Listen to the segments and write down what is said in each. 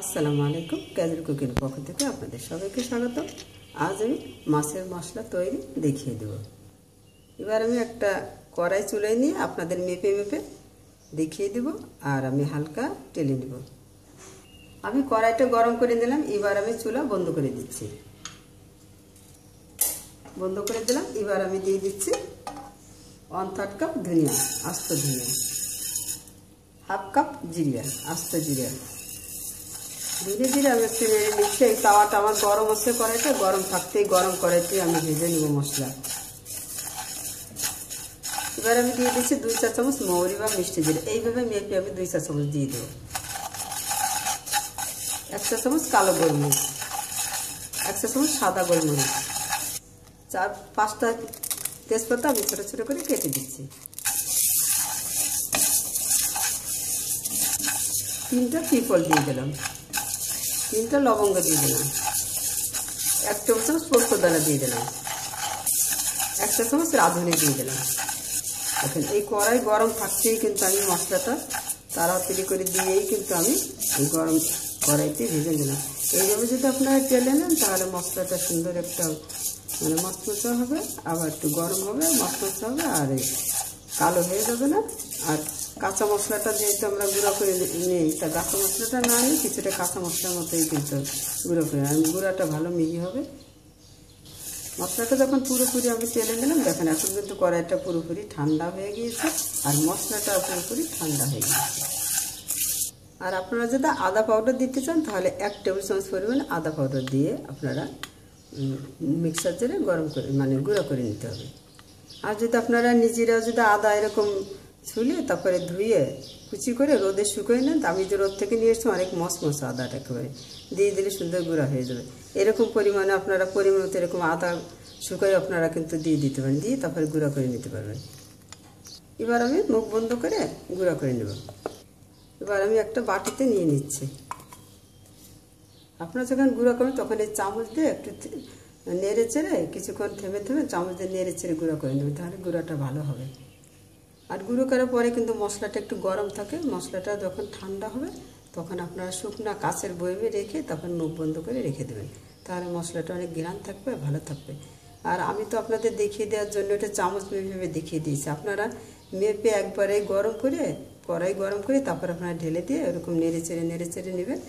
আসসালামু আলাইকুম casual cooking পক্ষ থেকে আপনাদের সবাইকে স্বাগত। আজ আমি মাছের মশলা তৈরি দেখিয়ে দেব। এবার আমি একটা কড়াই চুলায় নিয়ে আপনাদের মেপে মেপে দেখিয়ে দেব আর আমি হালকা টেলে নেব। আমি কড়াইটা গরম করে দিলাম, এবার আমি চুলা বন্ধ করে দিচ্ছি। বন্ধ করে দিলাম। এবার আমি দিয়ে দিচ্ছি 1/3 কাপ ধনিয়া, আস্ত ধনিয়া, 1/2 কাপ জিরা, আস্ত জিরা। ধীরে ধীরে আমি একটু নেড়ে নিচ্ছি। এই তাওয়াটা আমার গরম আছে, কড়াইটা গরম থাকতেই গরম কড়াইতে আমি ভেজে নেব মশলা। এবার আমি দিয়ে দিচ্ছি 2 চা চামচ মৌরি বা মিষ্টি জিরা। এইভাবে মেপে আমি 2 চা চামচ দিয়ে দেবো। 1 চা চামচ কালো গোলমরিচ, 1 চা চামচ সাদা গোলমরিচ, 4-5টা তেজপাতা আমি ছোটো ছোটো করে কেটে দিচ্ছি। 3টা পিপল দিয়ে দিলাম, 3টা লবঙ্গ দিয়ে দিলাম, 1 টেবিল চামচ পোস্ত দানা দিয়ে দিলাম, 1 চা চামচ রাঁধুনি দিয়ে দিলাম। দেখেন এই কড়াই গরম থাকতেই কিন্তু আমি মশলাটা তাড়াতাড়ি করে দিয়েই কিন্তু আমি এই গরম কড়াইতে ভেজে দিলাম। এইভাবে যদি আপনারা টেলে নেন তাহলে মশলাটা সুন্দর একটা মচমচা হবে, আবার একটু গরম হবে, মচমচা হবে, আর কালো হয়ে যাবে না। আর কাঁচা মশলাটা যেহেতু আমরা গুঁড়ো করে নিই, তা কাঁচা মশলাটা না নিই কিছুটা কাঁচা মশলার মতোই কিন্তু গুঁড়ো করে, আর গুঁড়োটা ভালো মিহি হবে। মশলাটা যখন পুরোপুরি আমি তেলে নিলাম, দেখেন এখন কিন্তু কড়াইটা পুরোপুরি ঠান্ডা হয়ে গিয়েছে আর মশলাটা পুরোপুরি ঠান্ডা হয়ে গিয়েছে। আর আপনারা যদি আদা পাউডার দিতে চান তাহলে 1 টেবিল চামচ পরিমাণ আদা পাউডার দিয়ে আপনারা মিক্সার জারে গরম করে গুঁড়ো করে নিতে হবে। আর যদি আপনারা নিজেরাও যদি আদা এরকম ছুলে তারপরে ধুয়ে কুচি করে রোদে শুকিয়ে নেন, আমি যে রোদ থেকে নিয়ে এসছি অনেক মশমশা আদাটা একেবারে দিয়ে দিলে সুন্দর গুঁড়া হয়ে যাবে। এরকম পরিমাণে আপনারা পরিমাণ মতো এরকম আদা শুকিয়ে আপনারা কিন্তু দিয়ে দিতে পারেন, দিয়ে তারপরে গুঁড়া করে নিতে পারবেন। এবার আমি মুখ বন্ধ করে গুঁড়া করে নেব। এবার আমি একটা বাটিতে নিয়ে নিচ্ছি। আপনারা যখন গুঁড়া করবেন তখন এই চামচ দিয়ে একটু নেড়ে চেড়ে কিছুক্ষণ থেমে থেমে চামচ দিয়ে নেড়ে চেড়ে গুঁড়া করে নেবেন, তাহলে গুঁড়াটা ভালো হবে। আর গুঁড়ো করার পরে কিন্তু মশলাটা একটু গরম থাকে, মশলাটা যখন ঠান্ডা হবে তখন আপনারা শুকনা কাঁচের বয়মে রেখে তখন মুখ বন্ধ করে রেখে দেবেন, তাহলে মশলাটা অনেক ঘ্রাণ থাকবে, ভালো থাকবে। আর আমি তো আপনাদের দেখিয়ে দেওয়ার জন্য এটা চামচ মেপে দেখিয়ে দিয়েছি। আপনারা মেপে একবারে গরম করে কড়াই গরম করে তারপর আপনারা ঢেলে দিয়ে এরকম নেড়ে চেড়ে নেবেন।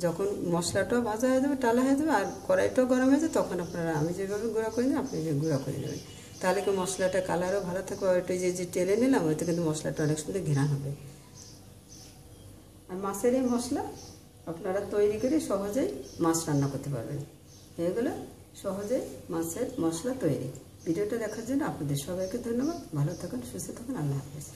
যখন মশলাটাও ভাজা হয়ে যাবে, টালা হয়ে যাবে, আর কড়াইটাও গরম হয়ে যাবে, তখন আপনারা আমি যেভাবে গুঁড়া করে নিই আপনি গুঁড়া করে নেবেন, তাহলে কি মশলাটা কালারও ভালো থাকবে। ওইটা যে টেলে নিলাম ওইটা কিন্তু মশলাটা অনেক সুন্দর ঘ্রাণ হবে। আর মাছের এই মশলা আপনারা তৈরি করে সহজেই মাছ রান্না করতে পারবেন। এগুলো সহজেই মাছের মশলা তৈরি। ভিডিওটা দেখার জন্য আপনাদের সবাইকে ধন্যবাদ। ভালো থাকুন, সুস্থ থাকুন, আল্লাহ হাফেজ।